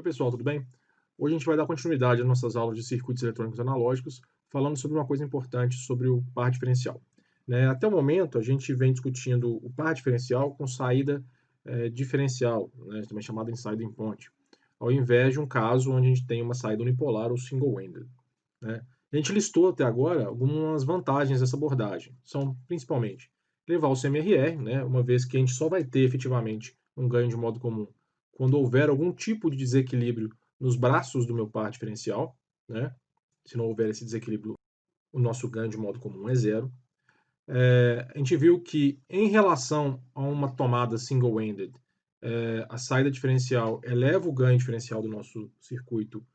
Oi, pessoal, tudo bem? Hoje a gente vai dar continuidade às nossas aulas de circuitos eletrônicos analógicos, falando sobre uma coisa importante sobre o par diferencial. Né? Até o momento, a gente vem discutindo o par diferencial com saída diferencial, né? Também chamada inside in point, ao invés de um caso onde a gente tem uma saída unipolar ou single-ended. Né? A gente listou até agora algumas vantagens dessa abordagem. São, principalmente, levar o CMRR, né? Uma vez que a gente só vai ter efetivamente um ganho de modo comum quando houver algum tipo de desequilíbrio nos braços do meu par diferencial, né? Se não houver esse desequilíbrio, o nosso ganho de modo comum é zero. A gente viu que, em relação a uma tomada single-ended, a saída diferencial eleva o ganho diferencial do nosso circuito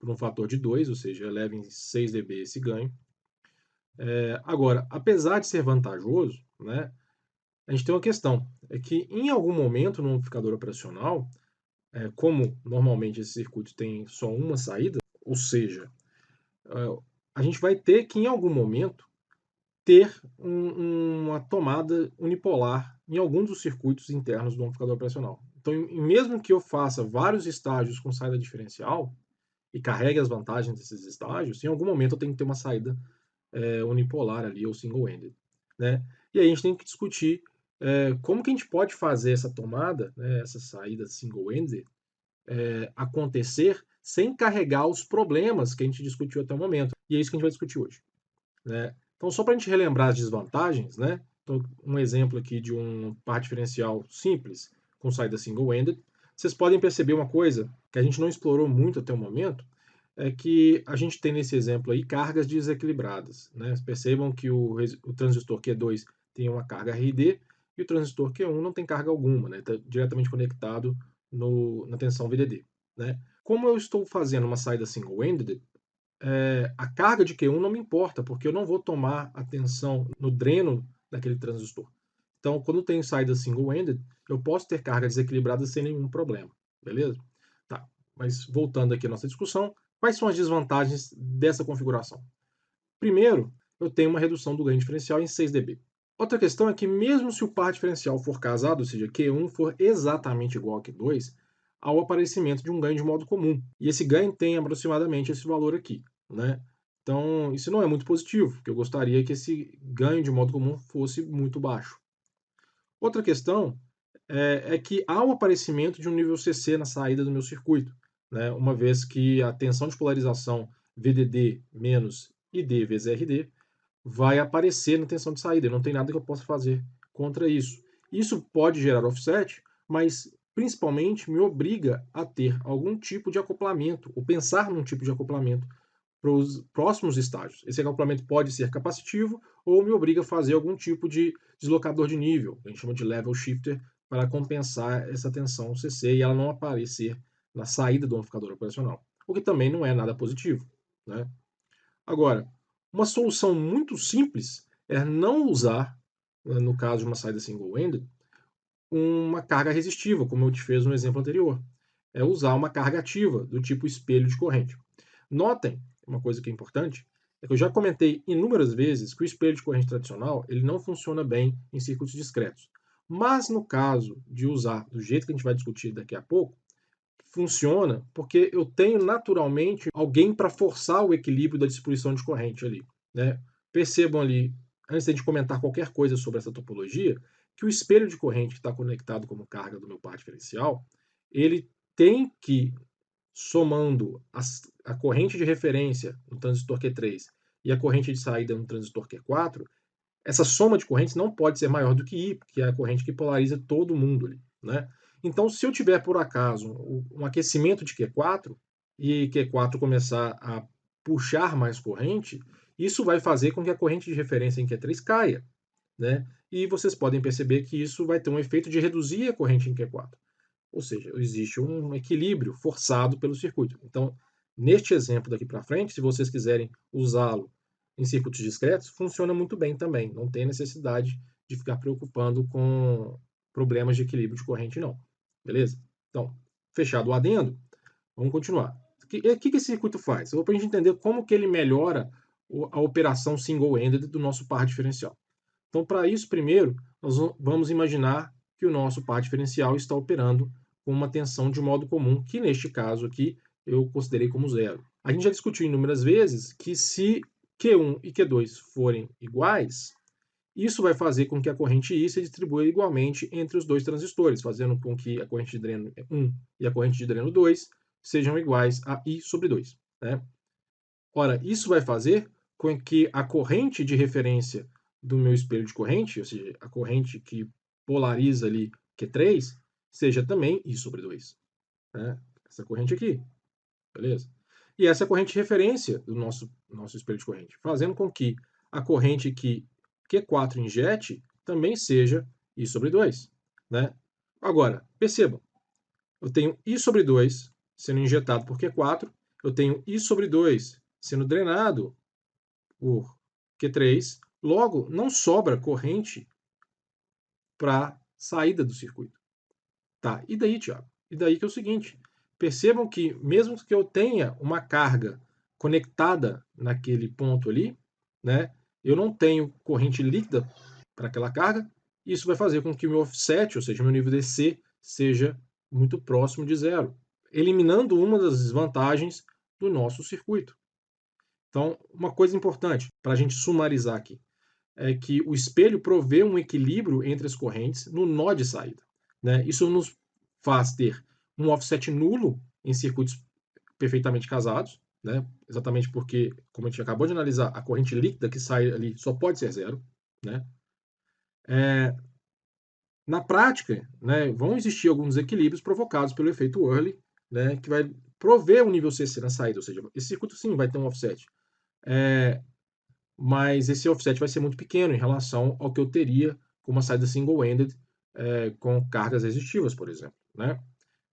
por um fator de 2, ou seja, eleva em 6 dB esse ganho. Agora, apesar de ser vantajoso, né, a gente tem uma questão, é que em algum momento no amplificador operacional, como normalmente esse circuito tem só uma saída, ou seja, a gente vai ter que em algum momento ter uma tomada unipolar em algum dos circuitos internos do amplificador operacional. Então, mesmo que eu faça vários estágios com saída diferencial e carregue as vantagens desses estágios, em algum momento eu tenho que ter uma saída unipolar ali, ou single-ended. Né? E aí a gente tem que discutir como que a gente pode fazer essa tomada, né, essa saída single-ended, acontecer sem carregar os problemas que a gente discutiu até o momento. E é isso que a gente vai discutir hoje. Né? Então, só para a gente relembrar as desvantagens, né? Então, um exemplo aqui de um par diferencial simples com saída single-ended, vocês podem perceber uma coisa que a gente não explorou muito até o momento, é que a gente tem nesse exemplo aí cargas desequilibradas. Né? Percebam que o transistor Q2 tem uma carga RD e o transistor Q1 não tem carga alguma, né? Está diretamente conectado na tensão VDD. Né? Como eu estou fazendo uma saída single-ended, a carga de Q1 não me importa, porque eu não vou tomar atenção no dreno daquele transistor. Então, quando tem saída single-ended, eu posso ter carga desequilibrada sem nenhum problema, beleza? Tá, mas voltando aqui à nossa discussão, quais são as desvantagens dessa configuração? Primeiro, eu tenho uma redução do ganho diferencial em 6 dB. Outra questão é que mesmo se o par diferencial for casado, ou seja, Q1 for exatamente igual a Q2, há o aparecimento de um ganho de modo comum. E esse ganho tem aproximadamente esse valor aqui. Né? Então, isso não é muito positivo, porque eu gostaria que esse ganho de modo comum fosse muito baixo. Outra questão é que há o aparecimento de um nível CC na saída do meu circuito, né? Uma vez que a tensão de polarização VDD menos ID vezes RD vai aparecer na tensão de saída, não tem nada que eu possa fazer contra isso. Isso pode gerar offset, mas principalmente me obriga a ter algum tipo de acoplamento, ou pensar num tipo de acoplamento para os próximos estágios. Esse acoplamento pode ser capacitivo ou me obriga a fazer algum tipo de deslocador de nível, que a gente chama de level shifter, para compensar essa tensão CC e ela não aparecer na saída do amplificador operacional, o que também não é nada positivo. Né? Agora, uma solução muito simples é não usar, no caso de uma saída single-ended, uma carga resistiva, como eu te fiz no exemplo anterior. É usar uma carga ativa, do tipo espelho de corrente. Notem, uma coisa que é importante, é que eu já comentei inúmeras vezes que o espelho de corrente tradicional ele não funciona bem em circuitos discretos. Mas no caso de usar do jeito que a gente vai discutir daqui a pouco, funciona porque eu tenho naturalmente alguém para forçar o equilíbrio da distribuição de corrente ali. Né? Percebam ali, antes de a gente comentar qualquer coisa sobre essa topologia, que o espelho de corrente que está conectado como carga do meu par diferencial, ele tem que, somando a corrente de referência no transistor Q3 e a corrente de saída no transistor Q4, essa soma de correntes não pode ser maior do que I, que é a corrente que polariza todo mundo ali. Né? Então, se eu tiver, por acaso, um aquecimento de Q4 e Q4 começar a puxar mais corrente, isso vai fazer com que a corrente de referência em Q3 caia. Né? E vocês podem perceber que isso vai ter um efeito de reduzir a corrente em Q4. Ou seja, existe um equilíbrio forçado pelo circuito. Então, neste exemplo daqui para frente, se vocês quiserem usá-lo em circuitos discretos, funciona muito bem também. Não tem necessidade de ficar preocupando com problemas de equilíbrio de corrente, não. Beleza? Então, fechado o adendo, vamos continuar. O que esse circuito faz? Para a gente entender como que ele melhora a operação single-ended do nosso par diferencial. Então, para isso, primeiro, nós vamos imaginar que o nosso par diferencial está operando com uma tensão de modo comum, que neste caso aqui eu considerei como zero. A gente já discutiu inúmeras vezes que se Q1 e Q2 forem iguais, isso vai fazer com que a corrente I se distribua igualmente entre os dois transistores, fazendo com que a corrente de dreno 1 e a corrente de dreno 2 sejam iguais a I sobre 2. Né? Ora, isso vai fazer com que a corrente de referência do meu espelho de corrente, ou seja, a corrente que polariza ali Q3, seja também I sobre 2. Né? Essa corrente aqui, beleza? E essa é a corrente de referência do nosso espelho de corrente, fazendo com que a corrente que Q4 injete também seja I sobre 2. Né? Agora, percebam, eu tenho I sobre 2 sendo injetado por Q4, eu tenho I sobre 2 sendo drenado por Q3, logo não sobra corrente para saída do circuito. Tá, e daí, Thiago? E daí que é o seguinte, percebam que mesmo que eu tenha uma carga conectada naquele ponto ali, né, eu não tenho corrente líquida para aquela carga, isso vai fazer com que o meu offset, ou seja, meu nível DC, seja muito próximo de zero, eliminando uma das desvantagens do nosso circuito. Então, uma coisa importante para a gente sumarizar aqui é que o espelho provê um equilíbrio entre as correntes no nó de saída. Né? Isso nos faz ter um offset nulo em circuitos perfeitamente casados, né? Exatamente porque, como a gente acabou de analisar, a corrente líquida que sai ali só pode ser zero. Né? Na prática, né, vão existir alguns desequilíbrios provocados pelo efeito Early, né, que vai prover um nível CC na saída, ou seja, esse circuito sim vai ter um offset. Mas esse offset vai ser muito pequeno em relação ao que eu teria com uma saída single-ended com cargas resistivas, por exemplo. Né?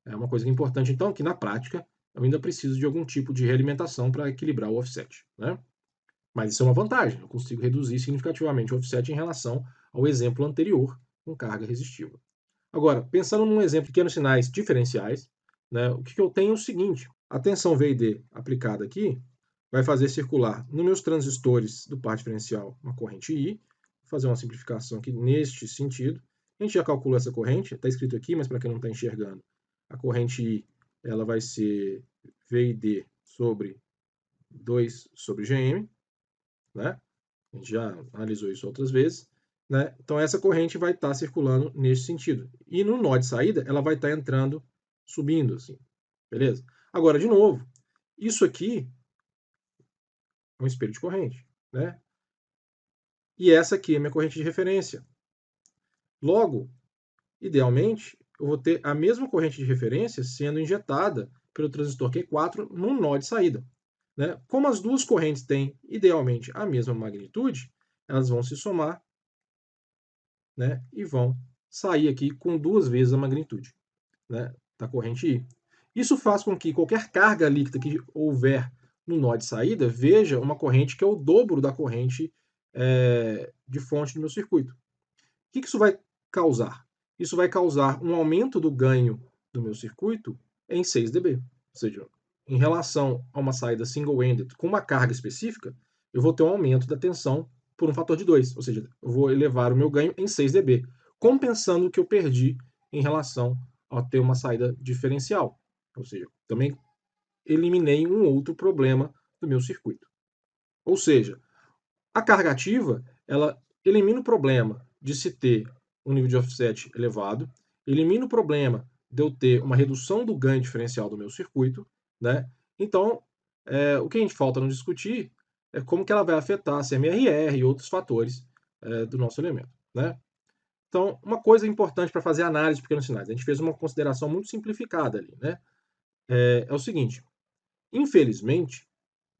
É uma coisa importante, então, que na prática eu ainda preciso de algum tipo de realimentação para equilibrar o offset. Né? Mas isso é uma vantagem, eu consigo reduzir significativamente o offset em relação ao exemplo anterior com carga resistiva. Agora, pensando num exemplo de pequenos sinais diferenciais, né, o que eu tenho é o seguinte, a tensão V e D aplicada aqui vai fazer circular nos meus transistores do par diferencial uma corrente I, vou fazer uma simplificação aqui neste sentido, a gente já calculou essa corrente, está escrito aqui, mas para quem não está enxergando, a corrente I ela vai ser V e D sobre 2 sobre GM, né? A gente já analisou isso outras vezes. Né? Então, essa corrente vai estar circulando nesse sentido. E no nó de saída, ela vai estar entrando, subindo, assim. Beleza? Agora, de novo, isso aqui é um espelho de corrente. Né? E essa aqui é a minha corrente de referência. Logo, idealmente, eu vou ter a mesma corrente de referência sendo injetada pelo transistor Q4 no nó de saída. Né? Como as duas correntes têm, idealmente, a mesma magnitude, elas vão se somar, né, e vão sair aqui com 2 vezes a magnitude, né, da corrente I. Isso faz com que qualquer carga líquida que houver no nó de saída veja uma corrente que é o dobro da corrente de fonte do meu circuito. O que isso vai causar? Isso vai causar um aumento do ganho do meu circuito em 6 dB. Ou seja, em relação a uma saída single-ended com uma carga específica, eu vou ter um aumento da tensão por um fator de 2. Ou seja, eu vou elevar o meu ganho em 6 dB, compensando o que eu perdi em relação a ter uma saída diferencial. Ou seja, também eliminei um outro problema do meu circuito. Ou seja, a carga ativa, ela elimina o problema de se ter um nível de offset elevado, elimina o problema de eu ter uma redução do ganho diferencial do meu circuito, né? Então, o que a gente falta não discutir é como que ela vai afetar a CMRR e outros fatores do nosso elemento, né? Então, uma coisa importante para fazer análise de pequenos sinais, a gente fez uma consideração muito simplificada ali, né? É o seguinte, infelizmente,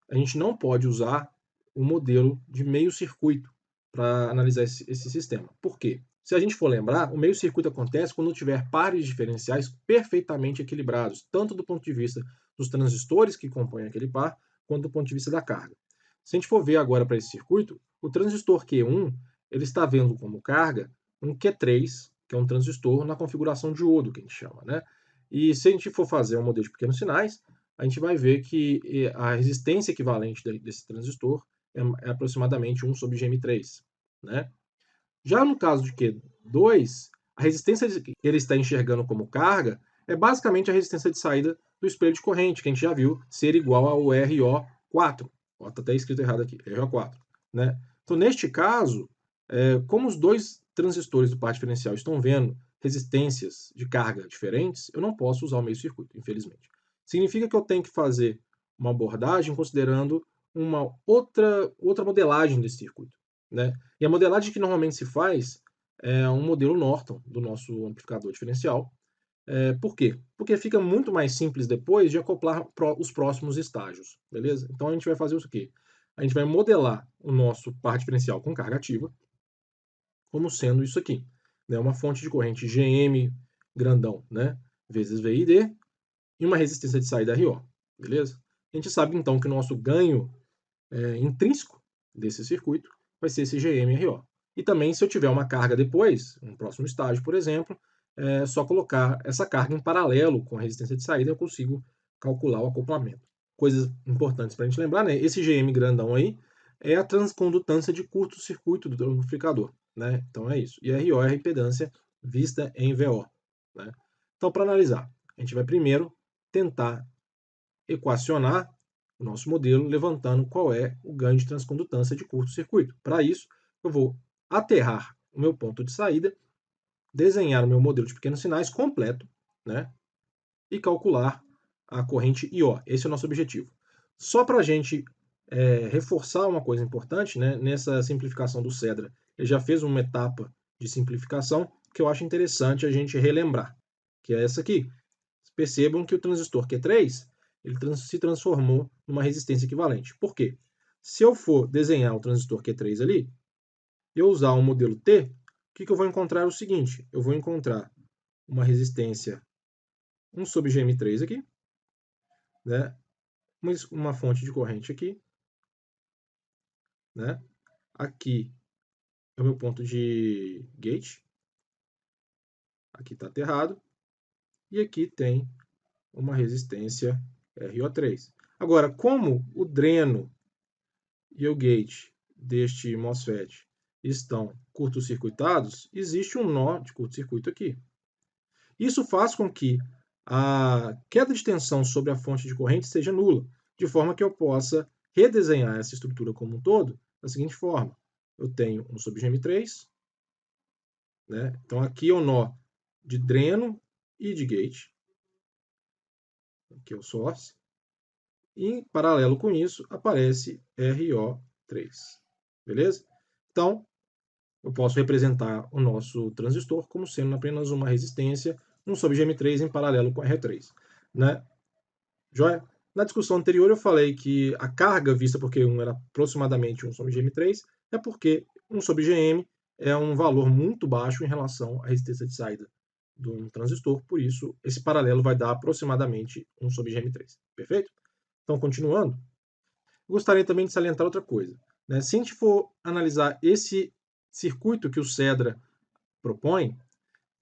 a gente não pode usar o modelo de meio circuito para analisar esse sistema. Por quê? Se a gente for lembrar, o meio circuito acontece quando tiver pares diferenciais perfeitamente equilibrados, tanto do ponto de vista dos transistores que compõem aquele par, quanto do ponto de vista da carga. Se a gente for ver agora para esse circuito, o transistor Q1 ele está vendo como carga um Q3, que é um transistor na configuração diodo, que a gente chama. Né? E se a gente for fazer um modelo de pequenos sinais, a gente vai ver que a resistência equivalente desse transistor é aproximadamente 1 sobre GM3. Né? Já no caso de Q2, a resistência que ele está enxergando como carga é basicamente a resistência de saída do espelho de corrente, que a gente já viu ser igual ao RO4. Está até escrito errado aqui, RO4. Né? Então, neste caso, como os dois transistores do par diferencial estão vendo resistências de carga diferentes, eu não posso usar o meio circuito, infelizmente. Significa que eu tenho que fazer uma abordagem considerando uma outra modelagem desse circuito. Né? E a modelagem que normalmente se faz é um modelo Norton do nosso amplificador diferencial. Por quê? Porque fica muito mais simples depois de acoplar os próximos estágios, beleza? Então a gente vai fazer o quê? A gente vai modelar o nosso par diferencial com carga ativa como sendo isso aqui, né? Uma fonte de corrente GM grandão, né? Vezes VID e uma resistência de saída RO, beleza? A gente sabe então que o nosso ganho intrínseco desse circuito vai ser esse GM-RO. E também, se eu tiver uma carga depois, um próximo estágio, por exemplo, é só colocar essa carga em paralelo com a resistência de saída, eu consigo calcular o acoplamento. Coisas importantes para a gente lembrar, né? Esse GM grandão aí é a transcondutância de curto-circuito do amplificador, né? Então é isso. E RO é a impedância vista em VO, né? Então, para analisar, a gente vai primeiro tentar equacionar o nosso modelo, levantando qual é o ganho de transcondutância de curto-circuito. Para isso, eu vou aterrar o meu ponto de saída, desenhar o meu modelo de pequenos sinais completo, né? E calcular a corrente IO. Esse é o nosso objetivo. Só para a gente reforçar uma coisa importante, né? Nessa simplificação do Cedra, ele já fez uma etapa de simplificação que eu acho interessante a gente relembrar, que é essa aqui. Percebam que o transistor Q3 ele se transformou numa resistência equivalente. Por quê? Se eu for desenhar o transistor Q3 ali, e eu usar o modelo T, o que eu vou encontrar é o seguinte, eu vou encontrar uma resistência 1 sobre GM3 aqui, né? Uma fonte de corrente aqui, né? Aqui é o meu ponto de gate, aqui está aterrado, e aqui tem uma resistência RO3. Agora, como o dreno e o gate deste MOSFET estão curto-circuitados, existe um nó de curto-circuito aqui. Isso faz com que a queda de tensão sobre a fonte de corrente seja nula, de forma que eu possa redesenhar essa estrutura como um todo da seguinte forma. Eu tenho um sobre GM3, né? Então aqui é o nó de dreno e de gate, aqui é o source, e em paralelo com isso aparece RO3, beleza? Então, eu posso representar o nosso transistor como sendo apenas uma resistência, 1 sobre GM3 em paralelo com R3. Né? Joia? Na discussão anterior eu falei que a carga vista por Q1 era aproximadamente 1 sobre GM3, é porque 1 sobre GM é um valor muito baixo em relação à resistência de saída de um transistor, por isso esse paralelo vai dar aproximadamente 1 sobre GM3. Perfeito? Então, continuando, gostaria também de salientar outra coisa. Né? Se a gente for analisar esse circuito que o Cedra propõe,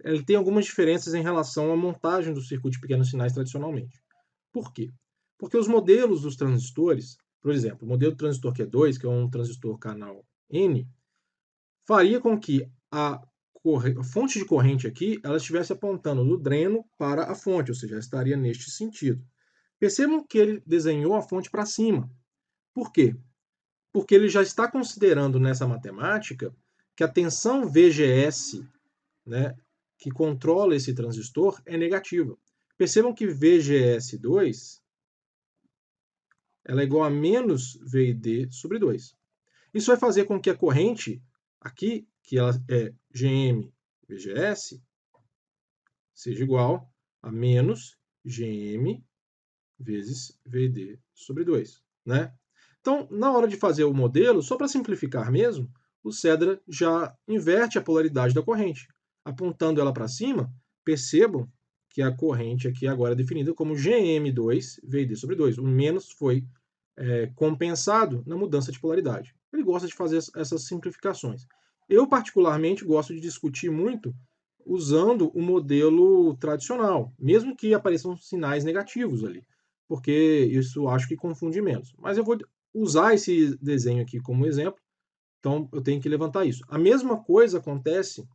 ele tem algumas diferenças em relação à montagem do circuito de pequenos sinais tradicionalmente. Por quê? Porque os modelos dos transistores, por exemplo, o modelo do transistor Q2, que é um transistor canal N, faria com que a fonte de corrente aqui ela estivesse apontando do dreno para a fonte, ou seja, estaria neste sentido. Percebam que ele desenhou a fonte para cima. Por quê? Porque ele já está considerando nessa matemática que a tensão VGS, né, que controla esse transistor, é negativa. Percebam que VGS2 ela é igual a menos VID sobre 2. Isso vai fazer com que a corrente aqui, que ela é GM VGS, seja igual a menos GM vezes VD sobre 2. Né? Então, na hora de fazer o modelo, só para simplificar mesmo, o Cedra já inverte a polaridade da corrente. Apontando ela para cima, percebam que a corrente aqui agora é definida como GM2 VD sobre 2. O menos foi compensado na mudança de polaridade. Ele gosta de fazer essas simplificações. Eu, particularmente, gosto de discutir muito usando o modelo tradicional, mesmo que apareçam sinais negativos ali, porque isso acho que confunde menos. Mas eu vou usar esse desenho aqui como exemplo, então eu tenho que levantar isso. A mesma coisa acontece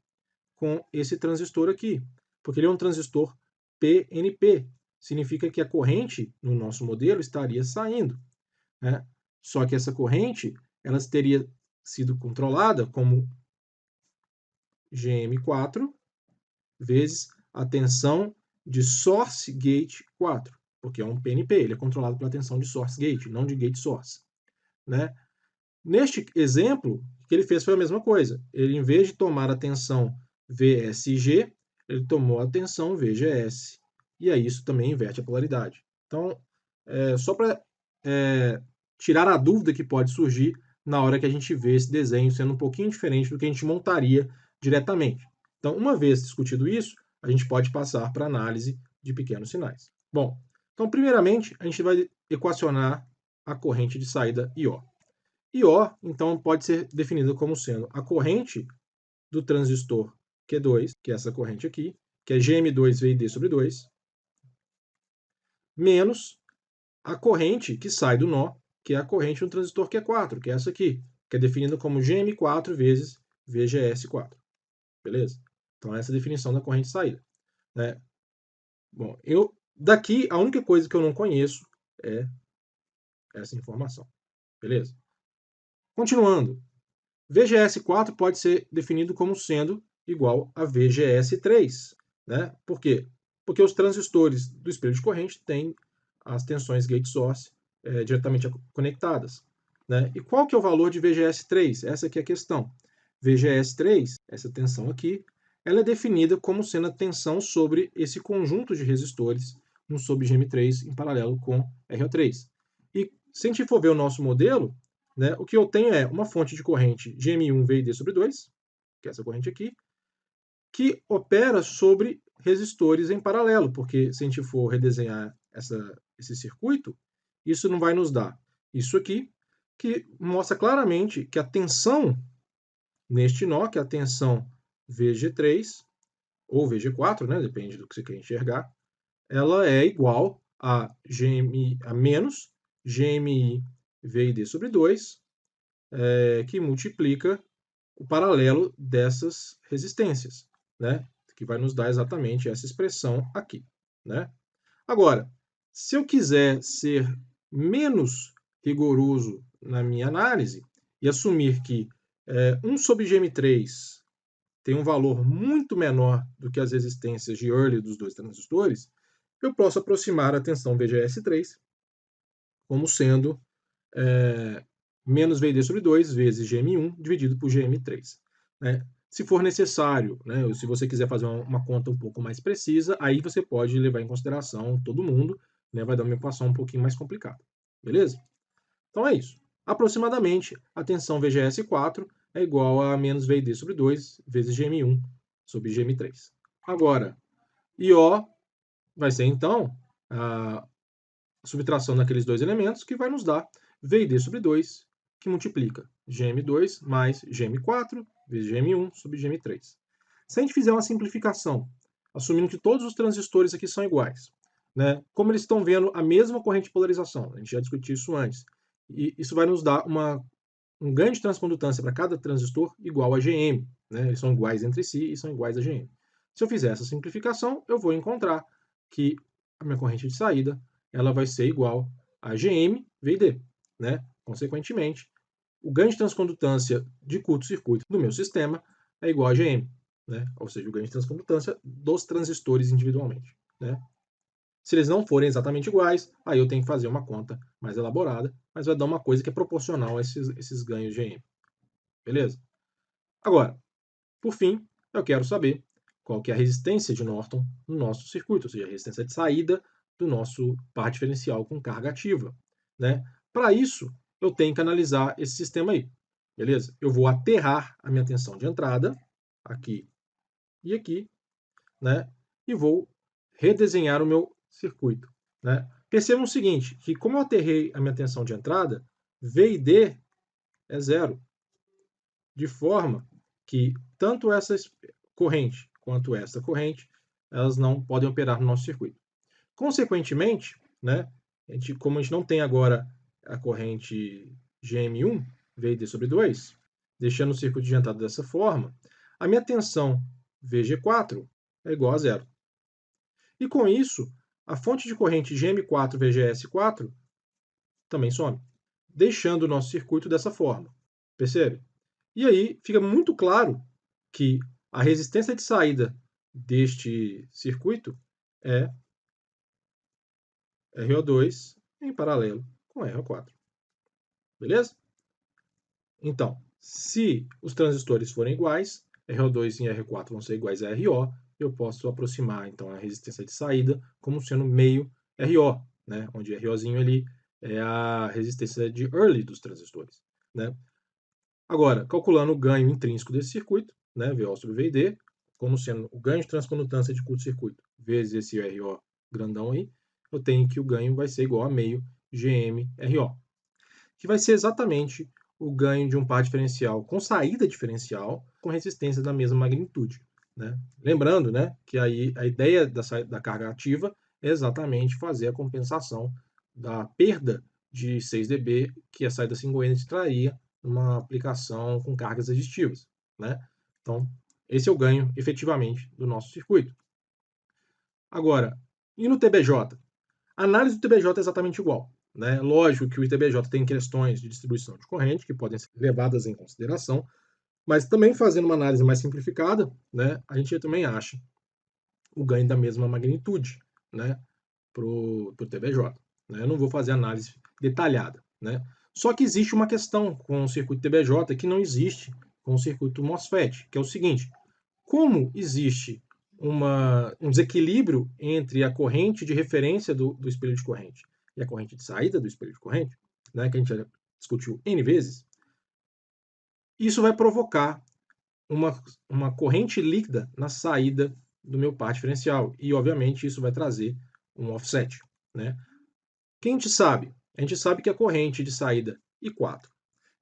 com esse transistor aqui, porque ele é um transistor PNP. Significa que a corrente no nosso modelo estaria saindo, né? Só que essa corrente ela teria sido controlada como GM4 vezes a tensão de source gate 4, porque é um PNP, ele é controlado pela tensão de source gate, não de gate source, né? Neste exemplo, o que ele fez foi a mesma coisa. Ele, em vez de tomar a tensão VSG, ele tomou a tensão VGS. E aí isso também inverte a polaridade. Então, só para tirar a dúvida que pode surgir na hora que a gente vê esse desenho sendo um pouquinho diferente do que a gente montaria diretamente. Então, uma vez discutido isso, a gente pode passar para a análise de pequenos sinais. Bom, então, primeiramente, a gente vai equacionar a corrente de saída IO. IO, então, pode ser definida como sendo a corrente do transistor Q2, que é essa corrente aqui, que é GM2VID sobre 2, menos a corrente que sai do nó, que é a corrente do transistor Q4, que é essa aqui, que é definida como GM4 vezes VGS4. Beleza? Então, essa é a definição da corrente de saída, né? Bom, daqui, a única coisa que eu não conheço é essa informação. Beleza? Continuando. VGS4 pode ser definido como sendo igual a VGS3, né? Por quê? Porque os transistores do espelho de corrente têm as tensões gate source diretamente conectadas, né? E qual que é o valor de VGS3? Essa aqui é a questão. VGS3, essa tensão aqui, ela é definida como sendo a tensão sobre esse conjunto de resistores no sub-GM3 em paralelo com RO3. E se a gente for ver o nosso modelo, né, o que eu tenho é uma fonte de corrente GM1 VID sobre 2, que é essa corrente aqui, que opera sobre resistores em paralelo, porque se a gente for redesenhar esse circuito, isso não vai nos dar isso aqui, que mostra claramente que a tensão neste nó, que é a tensão VG3 ou VG4, né, depende do que você quer enxergar, ela é igual a menos GMI VID sobre 2, que multiplica o paralelo dessas resistências, né? Que vai nos dar exatamente essa expressão aqui, né? Agora, se eu quiser ser menos rigoroso na minha análise e assumir que 1 sobre GM3 tem um valor muito menor do que as resistências de Early dos dois transistores, eu posso aproximar a tensão VGS3 como sendo menos VD sobre 2 vezes GM1 dividido por GM3. Né? Se for necessário, né, ou se você quiser fazer uma conta um pouco mais precisa, aí você pode levar em consideração todo mundo, né, vai dar uma equação um pouquinho mais complicada. Beleza? Então é isso. Aproximadamente, a tensão VGS4 é igual a menos VD sobre 2 vezes GM1 sobre GM3. Agora, IO vai ser, então, a subtração daqueles dois elementos, que vai nos dar VD sobre 2, que multiplica GM2 mais GM4 vezes GM1 sobre GM3. Se a gente fizer uma simplificação, assumindo que todos os transistores aqui são iguais, né, como eles estão vendo a mesma corrente de polarização, a gente já discutiu isso antes, e isso vai nos dar um ganho de transcondutância para cada transistor igual a GM. Né, eles são iguais entre si e são iguais a GM. Se eu fizer essa simplificação, eu vou encontrar que a minha corrente de saída ela vai ser igual a GM VD. Né? Consequentemente, o ganho de transcondutância de curto-circuito do meu sistema é igual a GM. Né? Ou seja, o ganho de transcondutância dos transistores individualmente. Né? Se eles não forem exatamente iguais, aí eu tenho que fazer uma conta mais elaborada, mas vai dar uma coisa que é proporcional a esses ganhos GM. Beleza? Agora, por fim, eu quero saber qual que é a resistência de Norton no nosso circuito, ou seja, a resistência de saída do nosso par diferencial com carga ativa. Né? Para isso, eu tenho que analisar esse sistema aí. Beleza? Eu vou aterrar a minha tensão de entrada, aqui e aqui, né? E vou redesenhar o meu circuito. Né? Percebam o seguinte, que como eu aterrei a minha tensão de entrada, V e D é zero. De forma que tanto essa corrente quanto essa corrente, elas não podem operar no nosso circuito. Consequentemente, né, como a gente não tem agora a corrente GM1, VD sobre 2, deixando o circuito de entrada dessa forma, a minha tensão VG4 é igual a zero. E com isso, a fonte de corrente GM4-VGS4 também some, deixando o nosso circuito dessa forma. Percebe? E aí fica muito claro que a resistência de saída deste circuito é RO2 em paralelo com RO4. Beleza? Então, se os transistores forem iguais, RO2 e R4 vão ser iguais a RO, eu posso aproximar então a resistência de saída como sendo meio RO, né? Onde ROzinho ali é a resistência de early dos transistores, né? Agora, calculando o ganho intrínseco desse circuito, né, VO sobre VD, como sendo o ganho de transcondutância de curto-circuito vezes esse RO grandão aí, eu tenho que o ganho vai ser igual a meio GM-RO, que vai ser exatamente o ganho de um par diferencial com saída diferencial com resistência da mesma magnitude, né? Lembrando, né, que aí a ideia da carga ativa é exatamente fazer a compensação da perda de 6 dB que a saída single-ended traria numa aplicação com cargas resistivas, né? Então, esse é o ganho efetivamente do nosso circuito. Agora, e no TBJ? A análise do TBJ é exatamente igual, né? Lógico que o TBJ tem questões de distribuição de corrente que podem ser levadas em consideração, mas também fazendo uma análise mais simplificada, né, a gente também acha o ganho da mesma magnitude, né, para o TBJ. Né? Eu não vou fazer análise detalhada, né? Só que existe uma questão com o circuito TBJ que não existe com o circuito MOSFET, que é o seguinte: como existe um desequilíbrio entre a corrente de referência do espelho de corrente e a corrente de saída do espelho de corrente, né, que a gente já discutiu N vezes, isso vai provocar uma corrente líquida na saída do meu par diferencial. E, obviamente, isso vai trazer um offset. Né? Que a gente sabe? A gente sabe que a corrente de saída I4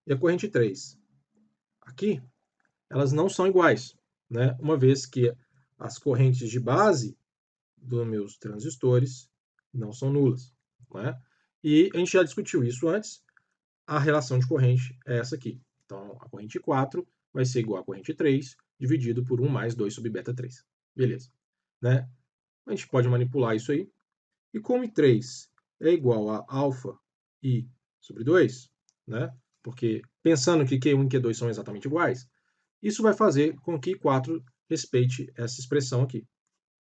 e a corrente 3 aqui, elas não são iguais. Né? Uma vez que as correntes de base dos meus transistores não são nulas. Né? E a gente já discutiu isso antes. A relação de corrente é essa aqui. Então, a corrente 4 vai ser igual à corrente 3, dividido por 1 mais 2 sobre beta 3. Beleza. Né? A gente pode manipular isso aí. E como I3 é igual a alfa I sobre 2, né? Porque pensando que Q1 e Q2 são exatamente iguais, isso vai fazer com que I4 respeite essa expressão aqui.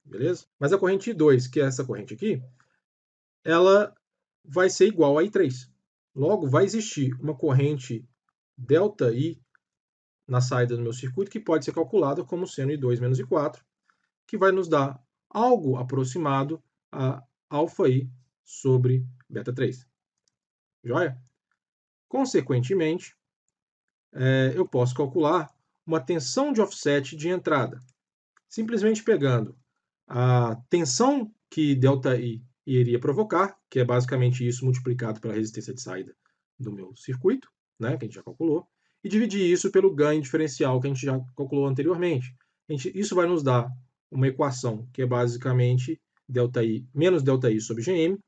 Beleza? Mas a corrente I2, que é essa corrente aqui, ela vai ser igual a I3. Logo, vai existir uma corrente ΔI na saída do meu circuito que pode ser calculada como sendo I2 menos I4, que vai nos dar algo aproximado a αi sobre beta 3. Joia? Consequentemente, eu posso calcular uma tensão de offset de entrada, simplesmente pegando a tensão que ΔI iria provocar, que é basicamente isso multiplicado pela resistência de saída do meu circuito, né, que a gente já calculou, e dividir isso pelo ganho diferencial que a gente já calculou anteriormente. Isso vai nos dar uma equação que é basicamente ΔI menos ΔI sobre GM,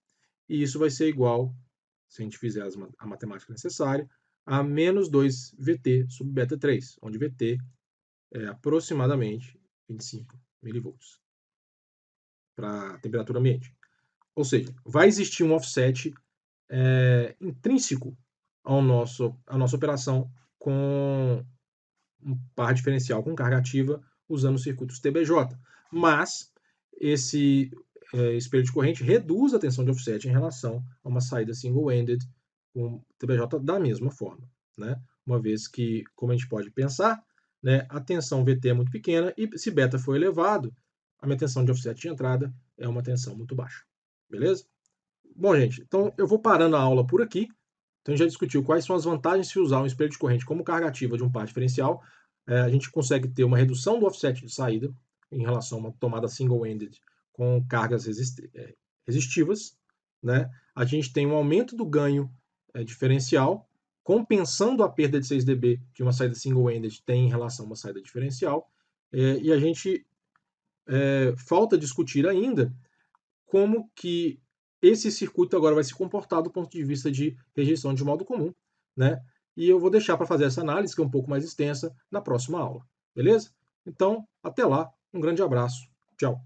e isso vai ser igual, se a gente fizer a matemática necessária, a menos 2 VT sobre beta 3, onde VT é aproximadamente 25 milivolts para a temperatura ambiente. Ou seja, vai existir um offset intrínseco à nossa operação com um par diferencial com carga ativa usando circuitos TBJ. Mas esse espelho de corrente reduz a tensão de offset em relação a uma saída single-ended com TBJ da mesma forma. Né? Uma vez que, como a gente pode pensar, né, a tensão VT é muito pequena e se beta for elevado, a minha tensão de offset de entrada é uma tensão muito baixa. Beleza? Bom, gente, então eu vou parando a aula por aqui. Então a gente já discutiu quais são as vantagens de se usar um espelho de corrente como carga ativa de um par diferencial. A gente consegue ter uma redução do offset de saída em relação a uma tomada single-ended com cargas resistivas. Né? A gente tem um aumento do ganho diferencial, compensando a perda de 6 dB que uma saída single-ended tem em relação a uma saída diferencial. E a gente falta discutir ainda como que esse circuito agora vai se comportar do ponto de vista de rejeição de modo comum, né? E eu vou deixar para fazer essa análise, que é um pouco mais extensa, na próxima aula. Beleza? Então, até lá. Um grande abraço. Tchau.